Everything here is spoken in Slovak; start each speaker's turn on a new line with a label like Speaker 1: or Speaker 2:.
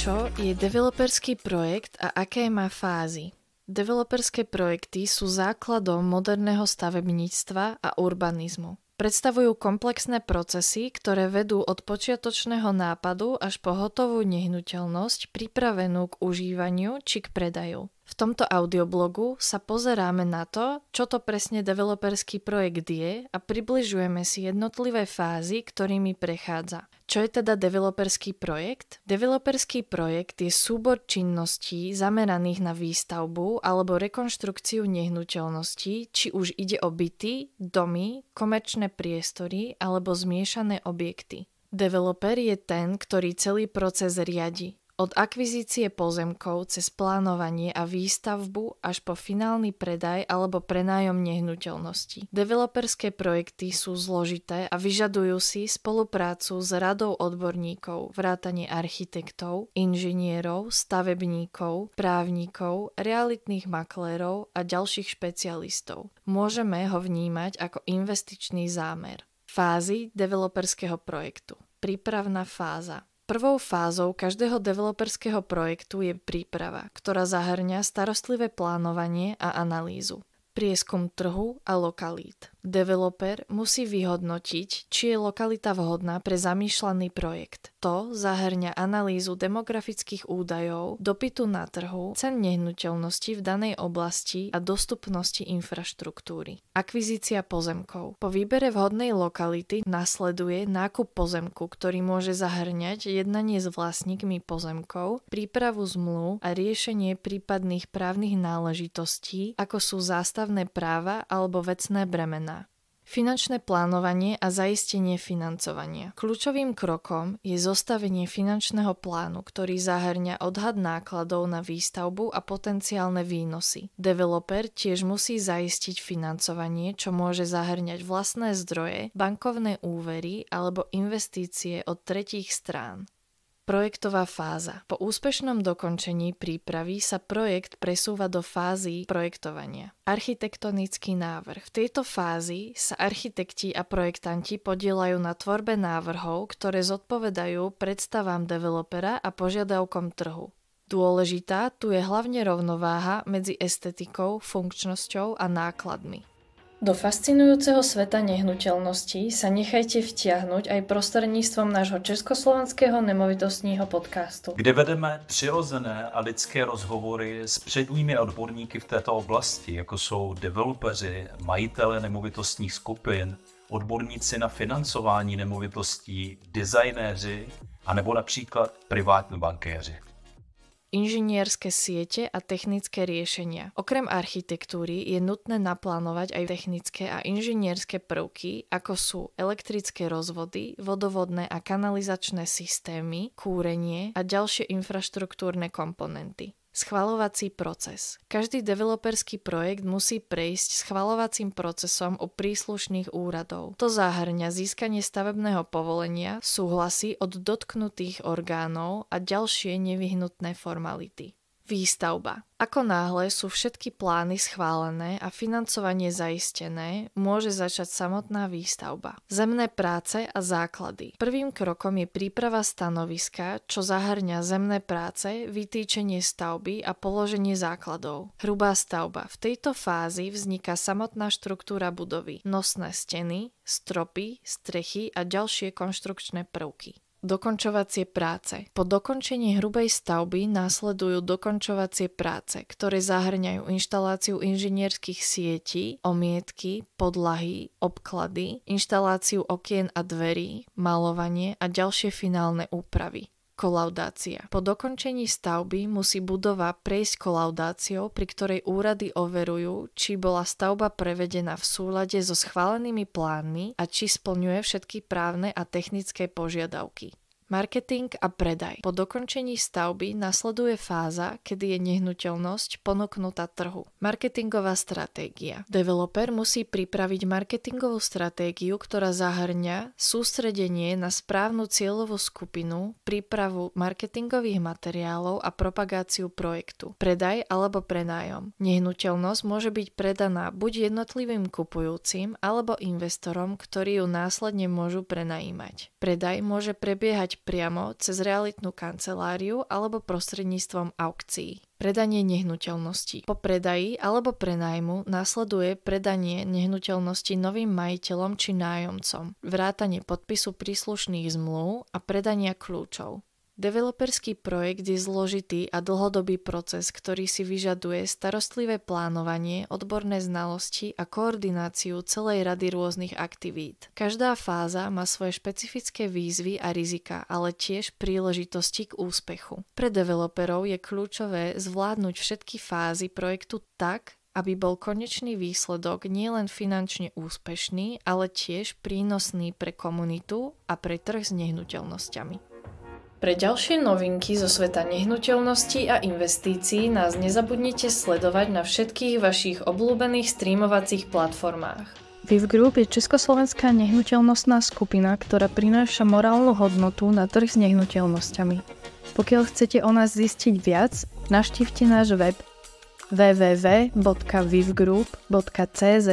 Speaker 1: Čo je developerský projekt a aké má fázy? Developerské projekty sú základom moderného stavebníctva a urbanizmu. Predstavujú komplexné procesy, ktoré vedú od počiatočného nápadu až po hotovú nehnuteľnosť pripravenú k užívaniu či k predaju. V tomto audioblogu sa pozeráme na to, čo to presne developerský projekt je a približujeme si jednotlivé fázy, ktorými prechádza. Čo je teda developerský projekt? Developerský projekt je súbor činností zameraných na výstavbu alebo rekonštrukciu nehnuteľností, či už ide o byty, domy, komerčné priestory alebo zmiešané objekty. Developer je ten, ktorý celý proces riadi. Od akvizície pozemkov cez plánovanie a výstavbu až po finálny predaj alebo prenájom nehnuteľnosti. Developerské projekty sú zložité a vyžadujú si spoluprácu s radou odborníkov, vrátane architektov, inžinierov, stavebníkov, právnikov, realitných maklérov a ďalších špecialistov. Môžeme ho vnímať ako investičný zámer. Fázy developerského projektu. Prípravná fáza. Prvou fázou každého developerského projektu je príprava, ktorá zahŕňa starostlivé plánovanie a analýzu. Prieskum trhu a lokalít. Developer musí vyhodnotiť, či je lokalita vhodná pre zamýšľaný projekt. To zahŕňa analýzu demografických údajov, dopytu na trhu, cen nehnuteľnosti v danej oblasti a dostupnosti infraštruktúry. Akvizícia pozemkov. Po výbere vhodnej lokality nasleduje nákup pozemku, ktorý môže zahŕňať jednanie s vlastníkmi pozemkov, prípravu zmluv a riešenie prípadných právnych náležitostí, ako sú zástavné práva alebo vecné bremená. Finančné plánovanie a zaistenie financovania. Kľúčovým krokom je zostavenie finančného plánu, ktorý zahŕňa odhad nákladov na výstavbu a potenciálne výnosy. Developer tiež musí zaistiť financovanie, čo môže zahŕňať vlastné zdroje, bankovné úvery alebo investície od tretích strán. Projektová fáza. Po úspešnom dokončení prípravy sa projekt presúva do fázy projektovania. Architektonický návrh. V tejto fázi sa architekti a projektanti podieľajú na tvorbe návrhov, ktoré zodpovedajú predstavám developera a požiadavkom trhu. Dôležitá tu je hlavne rovnováha medzi estetikou, funkčnosťou a nákladmi. Do fascinujúceho sveta nehnuteľností sa nechajte vtiahnuť aj prostredníctvom nášho československého nemovitostního podcastu,
Speaker 2: kde vedeme přirozené a lidské rozhovory s předními odborníky v této oblasti, jako jsou developeři, majitele nemovitostních skupin, odborníci na financování nemovitostí, designéři a nebo například privátní bankéři.
Speaker 1: Inžinierské siete a technické riešenia. Okrem architektúry je nutné naplánovať aj technické a inžinierské prvky, ako sú elektrické rozvody, vodovodné a kanalizačné systémy, kúrenie a ďalšie infraštruktúrne komponenty. Schvaľovací proces. Každý developerský projekt musí prejsť schvaľovacím procesom u príslušných úradov. To zahŕňa získanie stavebného povolenia, súhlasy od dotknutých orgánov a ďalšie nevyhnutné formality. Výstavba. Ako náhle sú všetky plány schválené a financovanie zaistené, môže začať samotná výstavba. Zemné práce a základy. Prvým krokom je príprava stanoviska, čo zahŕňa zemné práce, vytýčenie stavby a položenie základov. Hrubá stavba. V tejto fázi vzniká samotná štruktúra budovy, nosné steny, stropy, strechy a ďalšie konštrukčné prvky. Dokončovacie práce. Po dokončení hrubej stavby následujú dokončovacie práce, ktoré zahŕňajú inštaláciu inžinierských sietí, omietky, podlahy, obklady, inštaláciu okien a dverí, malovanie a ďalšie finálne úpravy. Kolaudácia. Po dokončení stavby musí budova prejsť kolaudáciou, pri ktorej úrady overujú, či bola stavba prevedená v súlade so schválenými plánmi a či splňuje všetky právne a technické požiadavky. Marketing a predaj. Po dokončení stavby nasleduje fáza, kedy je nehnuteľnosť ponúknutá trhu. Marketingová stratégia. Developer musí pripraviť marketingovú stratégiu, ktorá zahŕňa sústredenie na správnu cieľovú skupinu, prípravu marketingových materiálov a propagáciu projektu. Predaj alebo prenájom. Nehnuteľnosť môže byť predaná buď jednotlivým kupujúcim alebo investorom, ktorí ju následne môžu prenajímať. Predaj môže prebiehať predávať priamo cez realitnú kanceláriu alebo prostredníctvom aukcií. Predanie nehnuteľností. Po predaji alebo prenájmu nasleduje predanie nehnuteľnosti novým majiteľom či nájomcom, vrátanie podpisu príslušných zmluv a predania kľúčov. Developerský projekt je zložitý a dlhodobý proces, ktorý si vyžaduje starostlivé plánovanie, odborné znalosti a koordináciu celej rady rôznych aktivít. Každá fáza má svoje špecifické výzvy a rizika, ale tiež príležitosti k úspechu. Pre developerov je kľúčové zvládnuť všetky fázy projektu tak, aby bol konečný výsledok nielen finančne úspešný, ale tiež prínosný pre komunitu a pre trh s nehnuteľnosťami. Pre ďalšie novinky zo sveta nehnuteľností a investícií nás nezabudnite sledovať na všetkých vašich obľúbených streamovacích platformách.
Speaker 3: VIV Group je československá nehnuteľnostná skupina, ktorá prináša morálnu hodnotu na trh s nehnuteľnosťami. Pokiaľ chcete o nás zistiť viac, navštívte náš web www.vivgroup.cz